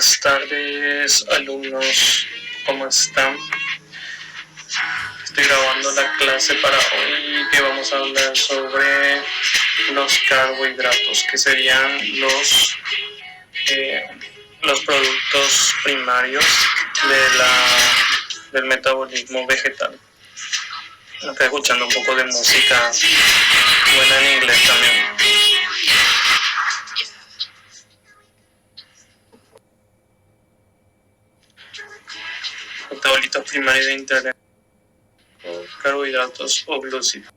Buenas tardes, alumnos, ¿cómo están? Estoy grabando la clase para hoy que vamos a hablar sobre los carbohidratos, que serían los productos primarios del metabolismo vegetal. Estoy escuchando un poco de música buena en inglés también. Metabolitos primarios de internet, carbohidratos o glúcidos.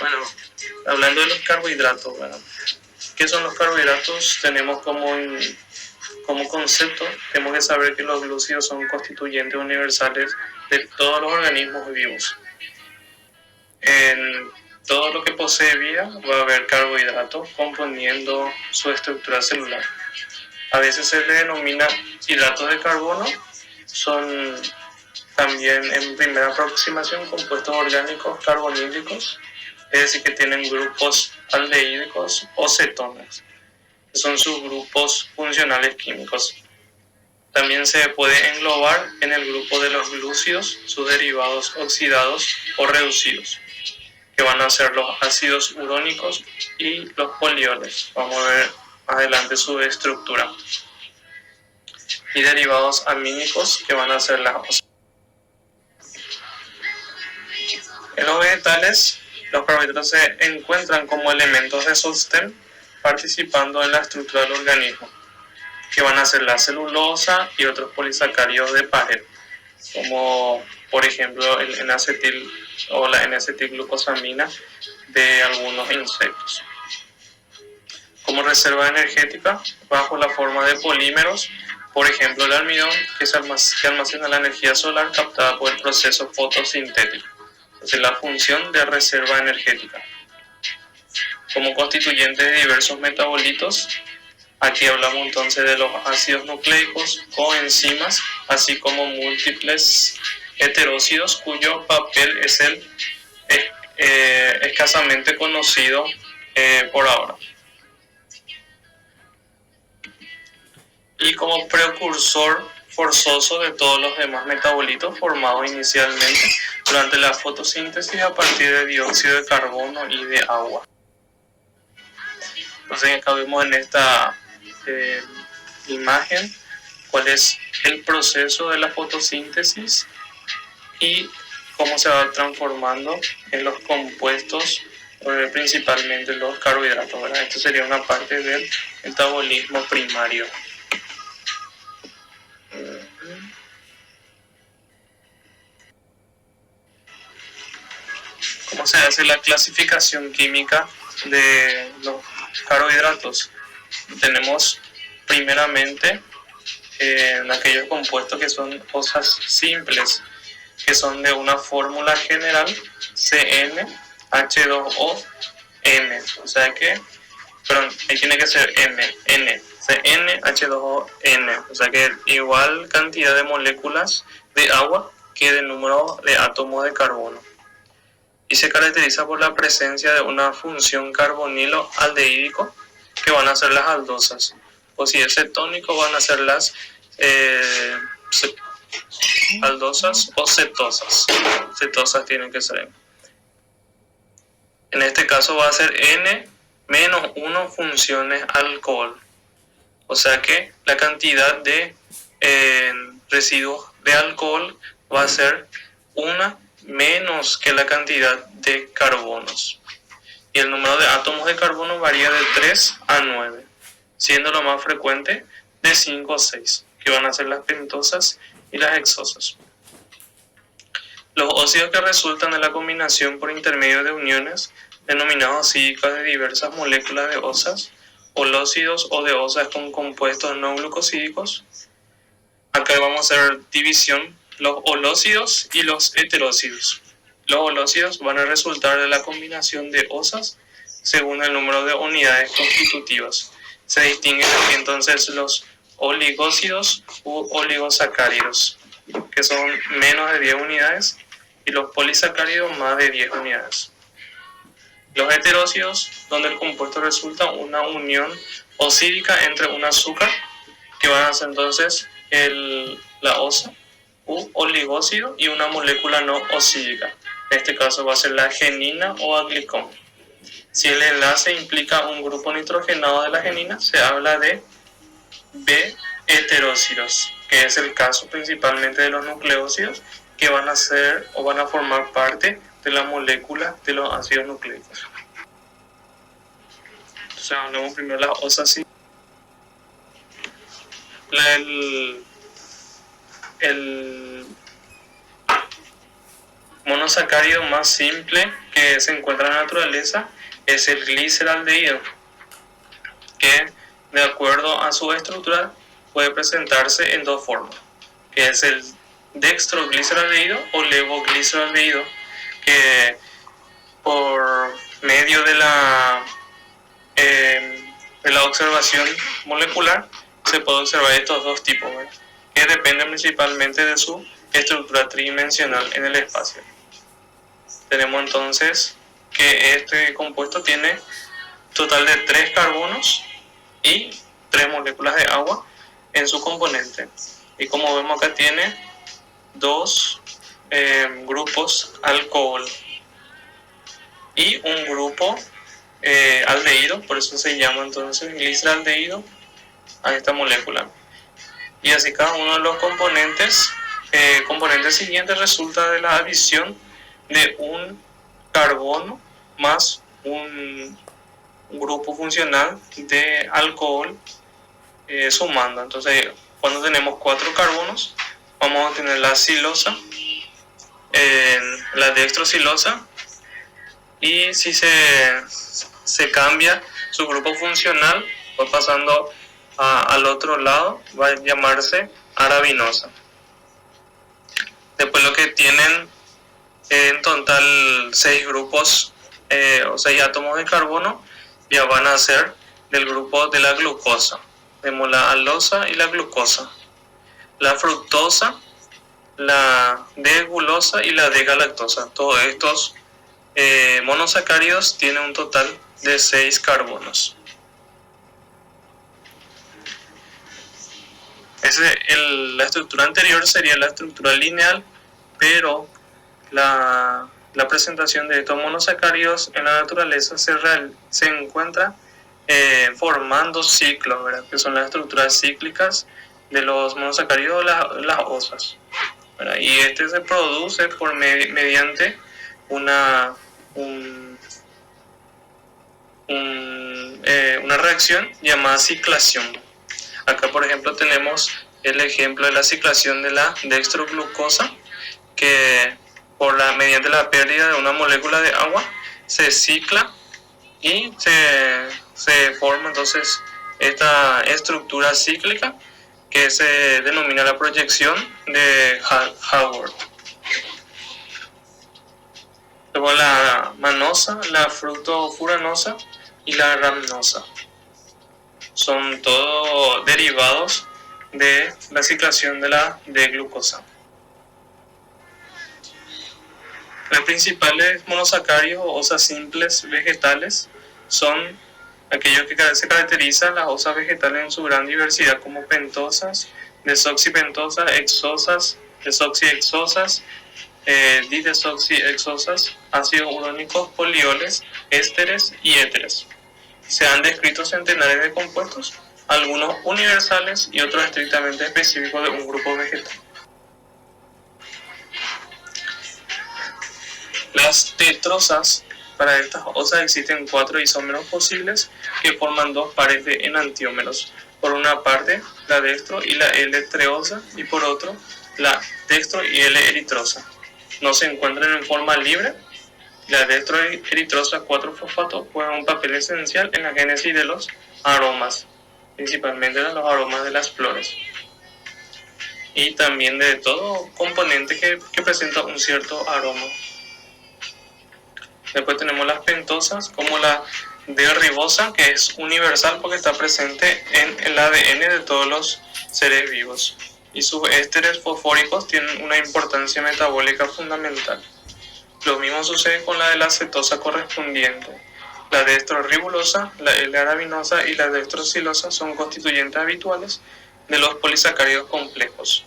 Bueno, hablando de los carbohidratos, ¿qué son los carbohidratos? Tenemos como concepto, tenemos que saber que los glúcidos son constituyentes universales de todos los organismos vivos. En todo lo que posee vida va a haber carbohidratos componiendo su estructura celular. A veces se le denomina hidratos de carbono, son también en primera aproximación compuestos orgánicos carbonílicos, es decir, que tienen grupos aldehídicos o cetonas, que son sus grupos funcionales químicos. También se puede englobar en el grupo de los glúcidos sus derivados oxidados o reducidos, que van a ser los ácidos urónicos y los polioles. Vamos a ver más adelante su estructura. Y derivados amínicos, que van a ser las. En los vegetales, los carbohidratos se encuentran como elementos de sostén participando en la estructura del organismo, que van a ser la celulosa y otros polisacáridos de pared, como por ejemplo el N-acetil o la N-acetilglucosamina de algunos insectos. Como reserva energética, bajo la forma de polímeros, por ejemplo el almidón, que almacena la energía solar captada por el proceso fotosintético. Es la función de reserva energética. Como constituyente de diversos metabolitos, aquí hablamos entonces de los ácidos nucleicos, coenzimas, así como múltiples heterócidos, cuyo papel es el escasamente conocido por ahora. Y como precursor forzoso de todos los demás metabolitos formados inicialmente durante la fotosíntesis a partir de dióxido de carbono y de agua. Entonces acá vemos en esta imagen cuál es el proceso de la fotosíntesis y cómo se va transformando en los compuestos, principalmente los carbohidratos, ¿verdad? Esto sería una parte del metabolismo primario. ¿Cómo se hace la clasificación química de los carbohidratos? Tenemos primeramente aquellos compuestos que son cosas simples, que son de una fórmula general CnH2O-M, o sea que, perdón, ahí tiene que ser N, CnH2O-N, o sea que igual cantidad de moléculas de agua que de número de átomos de carbono. Y se caracteriza por la presencia de una función carbonilo aldehídico, que van a ser las aldosas, o si es cetónico van a ser las aldosas o cetosas. Cetosas tienen que ser. En este caso va a ser N-1 funciones alcohol, o sea que la cantidad de residuos de alcohol va a ser una menos que la cantidad de carbonos. Y el número de átomos de carbono varía de 3 a 9, siendo lo más frecuente de 5 o 6, que van a ser las pentosas y las hexosas. Los óxidos que resultan de la combinación por intermedio de uniones, denominados acídicas de diversas moléculas de osas, holócidos o de osas con compuestos no glucosídicos. Acá vamos a hacer división, los holócidos y los heterócidos. Los holócidos van a resultar de la combinación de osas según el número de unidades constitutivas. Se distinguen aquí entonces los oligócidos u oligosacáridos, que son menos de 10 unidades, y los polisacáridos más de 10 unidades. Los heterócidos, donde el compuesto resulta una unión osídica entre un azúcar, que van a ser entonces la osa, u oligócido, y una molécula no osídica. En este caso va a ser la genina o aglicón. Si el enlace implica un grupo nitrogenado de la genina, se habla de B-heterócidos, que es el caso principalmente de los nucleócidos, que van a ser o van a formar parte de la molécula de los ácidos nucleicos. Entonces hablemos primero de las osas. El monosacárido más simple que se encuentra en la naturaleza es el gliceraldehído, que de acuerdo a su estructura puede presentarse en dos formas, que es el dextrogliceraldehído o levogliceraldehído, que por medio de la observación molecular se puede observar estos dos tipos, ¿verdad?, que dependen principalmente de su estructura tridimensional en el espacio. Tenemos entonces que este compuesto tiene total de 3 carbonos y 3 moléculas de agua en su componente. Y como vemos acá tiene 2 grupos alcohol y un grupo aldehído, por eso se llama entonces gliceraldehído a esta molécula. Y así cada uno de los componentes siguientes resulta de la adición de un carbono más un grupo funcional de alcohol sumando. Entonces, cuando tenemos 4 carbonos, vamos a tener la silosa, la dextrosilosa, y si se cambia su grupo funcional, va pasando al otro lado, va a llamarse arabinosa. Después lo que tienen en total 6 grupos o 6 átomos de carbono ya van a ser del grupo de la glucosa. Tenemos la alosa y la glucosa, la fructosa, la D-gulosa y la D-galactosa. Todos estos monosacáridos tienen un total de 6 carbonos. La estructura anterior sería la estructura lineal, pero la presentación de estos monosacáridos en la naturaleza se encuentra formando ciclos, ¿verdad?, que son las estructuras cíclicas de los monosacáridos, las osas, ¿verdad? Y este se produce mediante una reacción llamada ciclación. Acá, por ejemplo, tenemos el ejemplo de la ciclación de la dextroglucosa, que mediante la pérdida de una molécula de agua se cicla y se forma entonces esta estructura cíclica que se denomina la proyección de Haworth. Luego la manosa, la fructofuranosa y la rhamnosa son todos derivados de la ciclación de la D-glucosa. Los principales monosacáridos o osas simples vegetales son aquellos que se caracterizan las osas vegetales en su gran diversidad, como pentosas, desoxipentosas, hexosas, desoxiehexosas, didesoxiehexosas, ácidos urónicos, polioles, ésteres y éteres. Se han descrito centenares de compuestos, algunos universales y otros estrictamente específicos de un grupo vegetal. Las tetrosas, para estas osas existen 4 isómeros posibles que forman 2 pares de enantiómeros. Por una parte, la dextro y la L-treosa, y por otro, la dextro y L-eritrosa. No se encuentran en forma libre. La dextroeritrosa 4-fosfato juega un papel esencial en la génesis de los aromas, principalmente de los aromas de las flores, y también de todo componente que presenta un cierto aroma. Después tenemos las pentosas, como la D-ribosa, que es universal porque está presente en el ADN de todos los seres vivos, y sus ésteres fosfóricos tienen una importancia metabólica fundamental. Lo mismo sucede con la de la cetosa correspondiente. La dextrorribosa, la L-arabinosa y la dextrosilosa son constituyentes habituales de los polisacáridos complejos,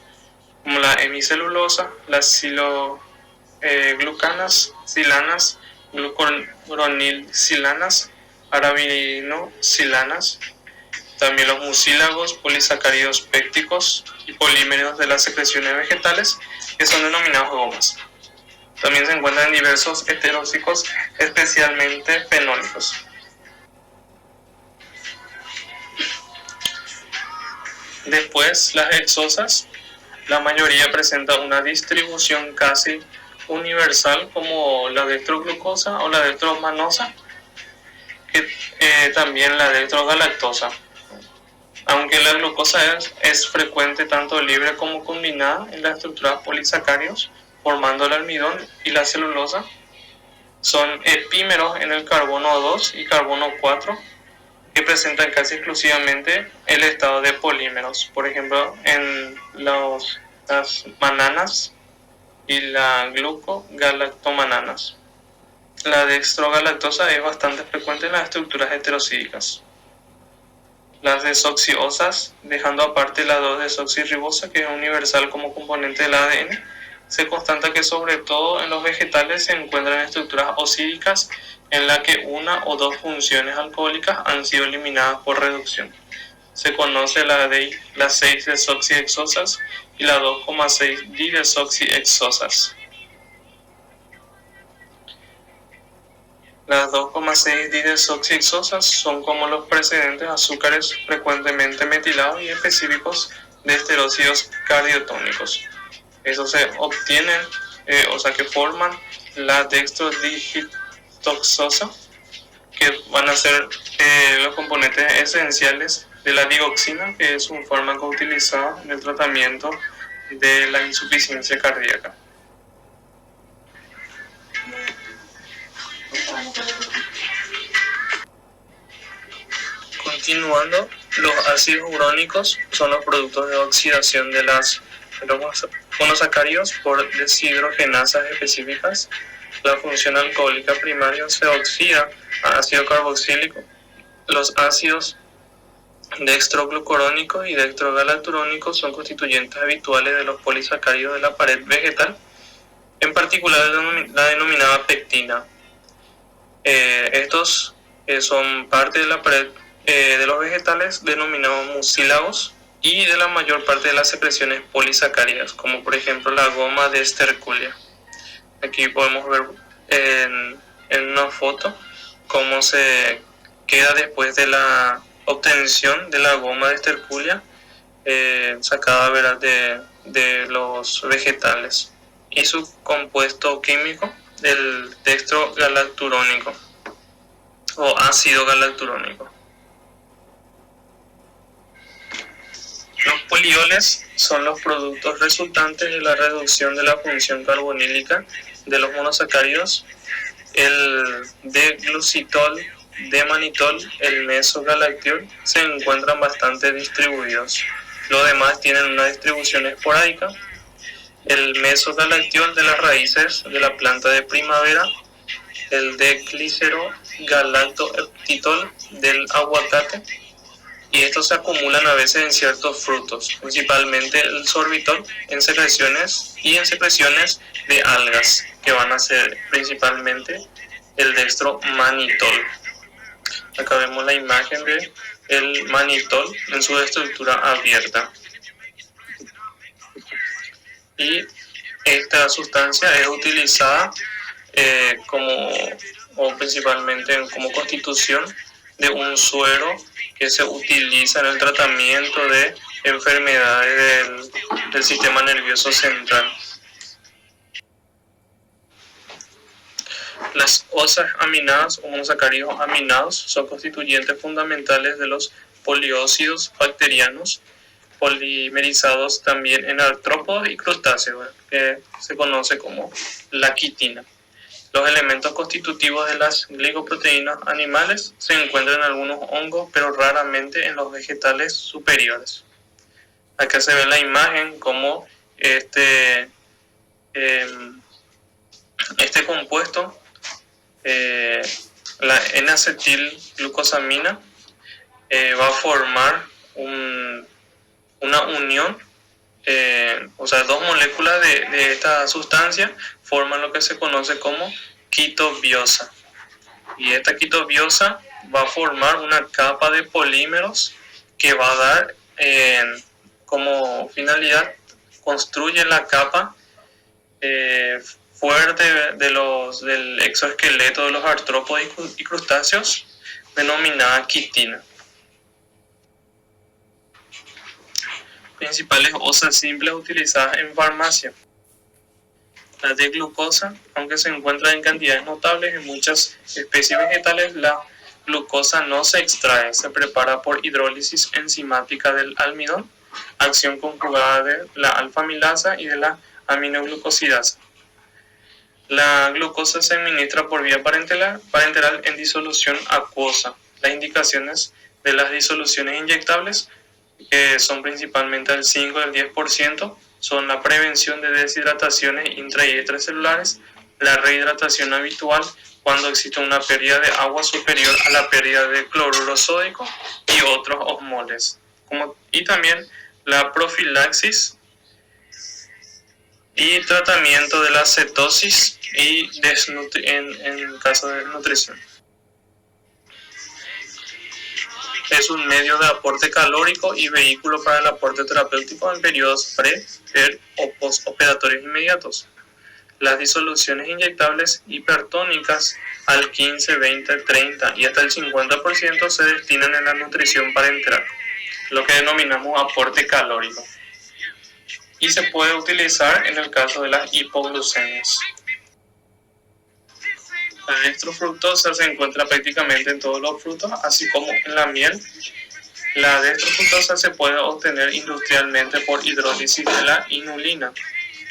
como la hemicelulosa, las siloglucanas, silanas, glucuronilsilanas, arabinosilanas, también los mucílagos, polisacáridos pépticos y polímeros de las secreciones vegetales, que son denominados gomas. También se encuentran diversos heterócicos, especialmente fenólicos. Después, las hexosas, la mayoría presenta una distribución casi universal, como la dextroglucosa o la dextromanosa, que también la dextrogalactosa. Aunque la glucosa es frecuente tanto libre como combinada en las estructuras polisacáridos, formando el almidón y la celulosa, son epímeros en el carbono 2 y carbono 4, que presentan casi exclusivamente el estado de polímeros. Por ejemplo, en las mananas y la glucogalactomananas. La dextrogalactosa es bastante frecuente en las estructuras heterocídicas. Las desoxiosas, dejando aparte la 2-desoxirribosa, que es universal como componente del ADN, se constata que sobre todo en los vegetales se encuentran estructuras ocídicas en la que una o dos funciones alcohólicas han sido eliminadas por reducción. Se conoce las 6-desoxihexosas y las 2,6-didesoxihexosas. Las 2,6-didesoxihexosas son como los precedentes azúcares frecuentemente metilados y específicos de esterócidos cardiotónicos. Eso se obtienen, que forman la dextrodigitoxosa, que van a ser los componentes esenciales de la digoxina, que es un fármaco utilizado en el tratamiento de la insuficiencia cardíaca. Continuando, los ácidos urónicos son los productos de oxidación de los monosacáridos por deshidrogenasas específicas. La función alcohólica primaria se oxida a ácido carboxílico. Los ácidos dextroglucurónicos y dextrogalacturónicos son constituyentes habituales de los polisacáridos de la pared vegetal, en particular la denominada pectina. Estos son parte de la pared de los vegetales denominados mucílagos y de la mayor parte de las secreciones polisacáridas, como por ejemplo la goma de esterculia. Aquí podemos ver en una foto cómo se queda después de la obtención de la goma de esterculia sacada, ¿verdad?, de los vegetales, y su compuesto químico, el dextrogalacturónico o ácido galacturónico. Los polioles son los productos resultantes de la reducción de la función carbonílica de los monosacáridos. El D-glucitol, D-manitol, el mesogalactiol se encuentran bastante distribuidos. Los demás tienen una distribución esporádica. El mesogalactiol de las raíces de la planta de primavera, el D-glicerogalactoeptitol del aguacate, y estos se acumulan a veces en ciertos frutos, principalmente el sorbitol en secreciones de algas, que van a ser principalmente el dextromanitol. Acá vemos la imagen de el manitol en su estructura abierta. Y esta sustancia es utilizada principalmente como constitución de un suero que se utiliza en el tratamiento de enfermedades del sistema nervioso central. Las osas aminadas o monosacáridos aminados son constituyentes fundamentales de los poliócidos bacterianos, polimerizados también en artrópodos y crustáceos, que se conoce como la quitina. Los elementos constitutivos de las glicoproteínas animales se encuentran en algunos hongos, pero raramente en los vegetales superiores. Acá se ve la imagen como Este compuesto, la N-acetilglucosamina, va a formar una unión, o sea, dos moléculas de esta sustancia forman lo que se conoce como quitobiosa. Y esta quitobiosa va a formar una capa de polímeros que va a dar como finalidad, construye la capa fuerte del exoesqueleto de los artrópodos y crustáceos, denominada quitina. Principales osas simples utilizadas en farmacia. La D-glucosa, aunque se encuentra en cantidades notables en muchas especies vegetales, la glucosa no se extrae, se prepara por hidrólisis enzimática del almidón, acción conjugada de la alfa-amilasa y de la aminoglucosidasa. La glucosa se administra por vía parenteral en disolución acuosa. Las indicaciones de las disoluciones inyectables, que son principalmente el 5 y el 10%, son la prevención de deshidrataciones intra y extracelulares, la rehidratación habitual cuando existe una pérdida de agua superior a la pérdida de cloruro sódico y otros osmoles, y también la profilaxis y tratamiento de la cetosis y en caso de desnutrición. Es un medio de aporte calórico y vehículo para el aporte terapéutico en periodos pre, per o postoperatorios inmediatos. Las disoluciones inyectables hipertónicas al 15, 20, 30 y hasta el 50% se destinan en la nutrición parenteral, lo que denominamos aporte calórico, y se puede utilizar en el caso de las hipoglucemias. La dextrofructosa se encuentra prácticamente en todos los frutos, así como en la miel. La dextrofructosa se puede obtener industrialmente por hidrólisis de la inulina,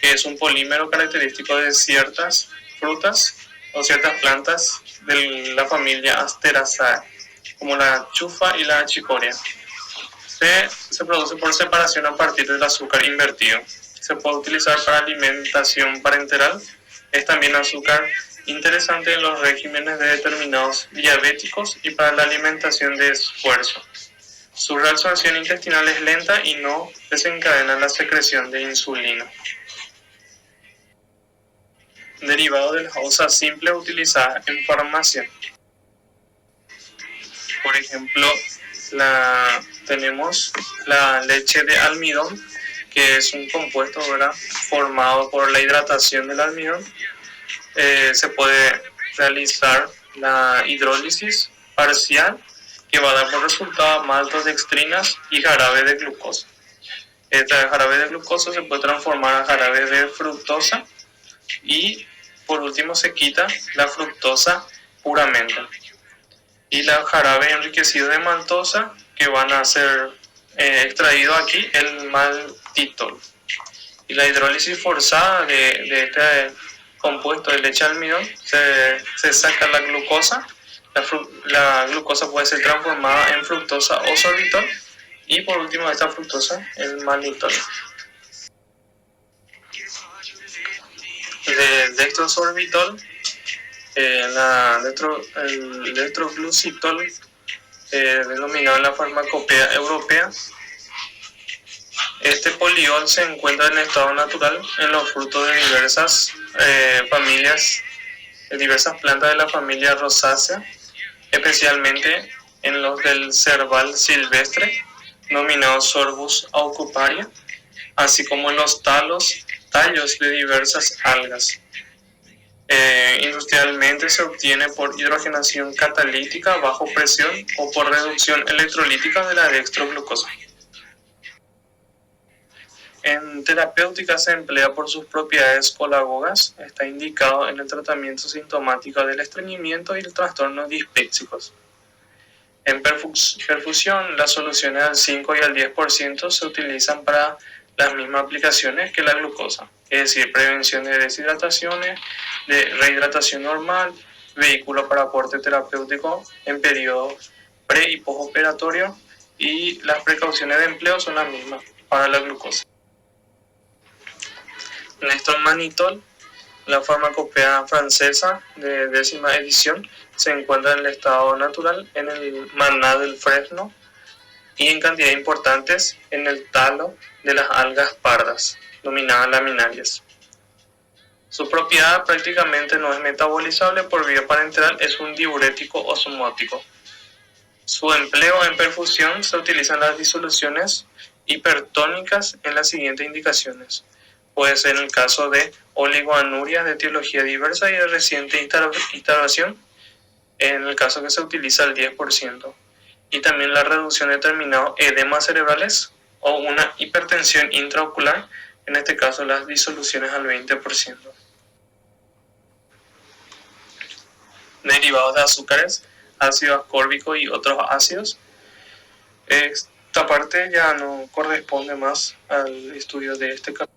que es un polímero característico de ciertas frutas o ciertas plantas de la familia Asteraceae, como la chufa y la chicoria. Se produce por separación a partir del azúcar invertido. Se puede utilizar para alimentación parenteral. Es también azúcar interesante en los regímenes de determinados diabéticos y para la alimentación de esfuerzo. Su reabsorción intestinal es lenta y no desencadena la secreción de insulina. Derivado de las osas simples utilizadas en farmacia. Por ejemplo, tenemos la leche de almidón, que es un compuesto, ¿verdad?, formado por la hidratación del almidón. Se puede realizar la hidrólisis parcial, que va a dar por resultado maltodextrinas y jarabe de glucosa. Este jarabe de glucosa se puede transformar a jarabe de fructosa y por último se quita la fructosa puramente. Y la jarabe enriquecido de maltosa, que van a ser extraído aquí el maltitol. Y la hidrólisis forzada de este compuesto de leche de almidón, se saca la glucosa. La glucosa puede ser transformada en fructosa o sorbitol, y por último esta fructosa, el maltitol. De dextrosorbitol, el dextroglucitol, denominado en la farmacopea europea. Este poliol se encuentra en estado natural en los frutos de diversas familias, de diversas plantas de la familia Rosaceae, especialmente en los del cerval silvestre, denominado Sorbus aucuparia, así como en los tallos de diversas algas. Industrialmente se obtiene por hidrogenación catalítica bajo presión o por reducción electrolítica de la dextroglucosa. En terapéutica se emplea por sus propiedades colagogas. Está indicado en el tratamiento sintomático del estreñimiento y el trastorno dispépsicos. En perfusión, las soluciones al 5 y al 10% se utilizan para las mismas aplicaciones que la glucosa, es decir, prevención de deshidrataciones, de rehidratación normal, vehículo para aporte terapéutico en periodos pre y postoperatorio, y las precauciones de empleo son las mismas para la glucosa. Nestromanitol La farmacopea francesa de 10ª edición se encuentra en el estado natural en el maná del fresno y en cantidades importantes en el talo de las algas pardas, denominadas laminarias. Su propiedad prácticamente no es metabolizable por vía parenteral, es un diurético osmótico. Su empleo en perfusión se utiliza en las disoluciones hipertónicas en las siguientes indicaciones. Puede ser en el caso de oligoanurias de etiología diversa y de reciente instalación, en el caso que se utiliza el 10%, y también la reducción de determinados edemas cerebrales o una hipertensión intraocular, en este caso las disoluciones al 20%. Derivados de azúcares, ácido ascórbico y otros ácidos. Esta parte ya no corresponde más al estudio de este caso.